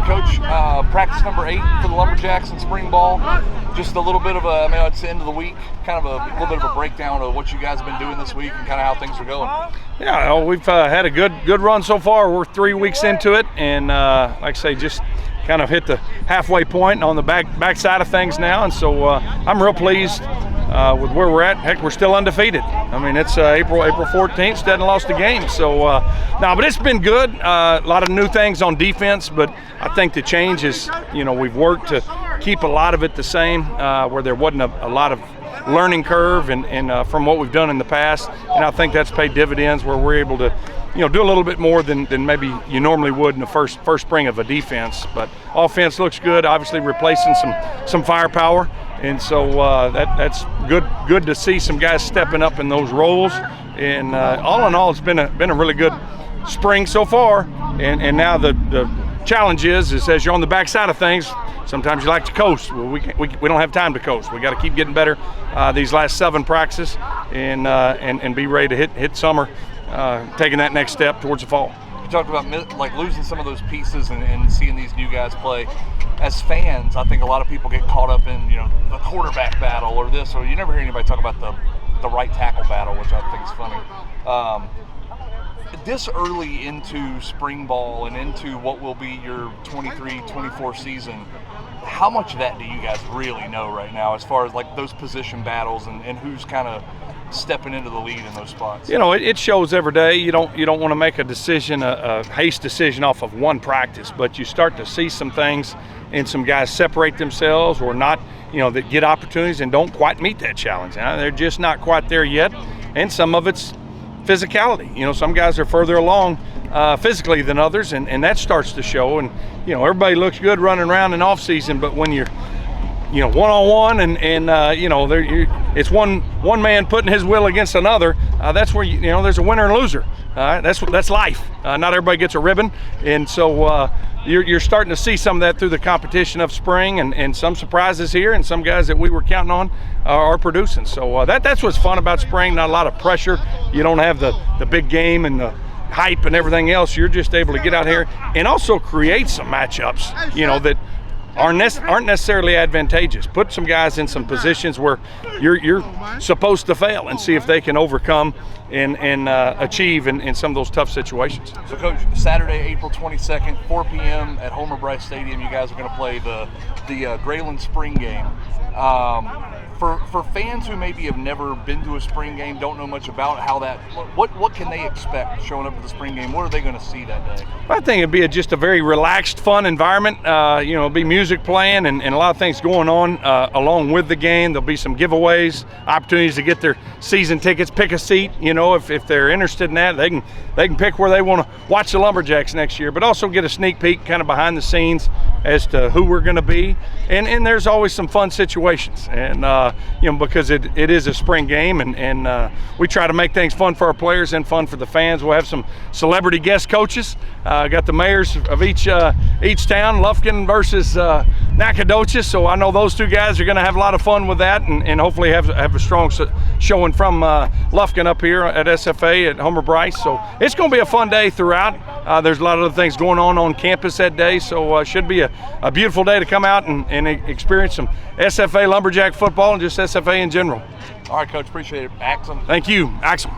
Coach, practice number 8 for the Lumberjacks in spring ball. Just a little bit of a, it's the end of the week, kind of a little bit of a breakdown of what you guys have been doing this week and kind of how things are going. Yeah, we've had a good run so far. We're 3 weeks into it, and like I say, just kind of hit the halfway point on the back side of things now, and so I'm real pleased with where we're at. Heck, we're still undefeated. I mean, it's April 14th, still hadn't lost a game. So, but it's been good. A lot of new things on defense, but I think the change is, we've worked to keep a lot of it the same, where there wasn't a lot of learning curve and from what we've done in the past, and I think that's paid dividends where we're able to do a little bit more than maybe you normally would in the first spring of a defense. But offense looks good, obviously replacing some firepower, and so that's good to see some guys stepping up in those roles. And all in all, it's been a really good spring so far, and now the challenge is as you're on the backside of things, sometimes you like to coast. Well, we don't have time to coast. We got to keep getting better these last 7 practices and be ready to hit summer, taking that next step towards the fall. You talked about like losing some of those pieces and seeing these new guys play. As fans, I think a lot of people get caught up in the quarterback battle or this, or you never hear anybody talk about the right tackle battle, which I think is funny. This early into spring ball and into what will be your 23-24 season, how much of that do you guys really know right now as far as like those position battles and who's kind of stepping into the lead in those spots? It shows every day. You don't want to make a decision, a haste decision off of one practice, but you start to see some things and some guys separate themselves or not, that get opportunities and don't quite meet that challenge. They're just not quite there yet, and some of it's physicality. Some guys are further along physically than others, and that starts to show. And everybody looks good running around in off season, but when you're one-on-one and it's one man putting his will against another, that's where there's a winner and loser. That's life. Not everybody gets a ribbon, and so you're starting to see some of that through the competition of spring, and some surprises here, and some guys that we were counting on are producing. So that's what's fun about spring. Not a lot of pressure. You don't have the big game and the hype and everything else. You're just able to get out here and also create some matchups, that aren't necessarily advantageous. Put some guys in some positions where you're supposed to fail and see if they can overcome and achieve in some of those tough situations. So, Coach, Saturday, April 22nd, 4 p.m. at Bryce Stadium, you guys are going to play the Graylan Spring Game. For fans who maybe have never been to a spring game, don't know much about how that, what can they expect showing up at the spring game? What are they going to see that day? I think it'd be just a very relaxed, fun environment. It'll be music playing and a lot of things going on along with the game. There'll be some giveaways, opportunities to get their season tickets, pick a seat. If they're interested in that, they can pick where they want to watch the Lumberjacks next year, but also get a sneak peek kind of behind the scenes as to who we're going to be. And there's always some fun situations. And because it is a spring game, and we try to make things fun for our players and fun for the fans. We'll have some celebrity guest coaches. Got the mayors of each town, Lufkin versus Nacogdoches. So I know those two guys are going to have a lot of fun with that, and hopefully have a strong showing from Lufkin up here at SFA at Bryce. So it's going to be a fun day throughout. There's a lot of other things going on campus that day, so it should be a beautiful day to come out and experience some SFA Lumberjack football and just SFA in general. All right, Coach, appreciate it. Axum. Thank you, Axum.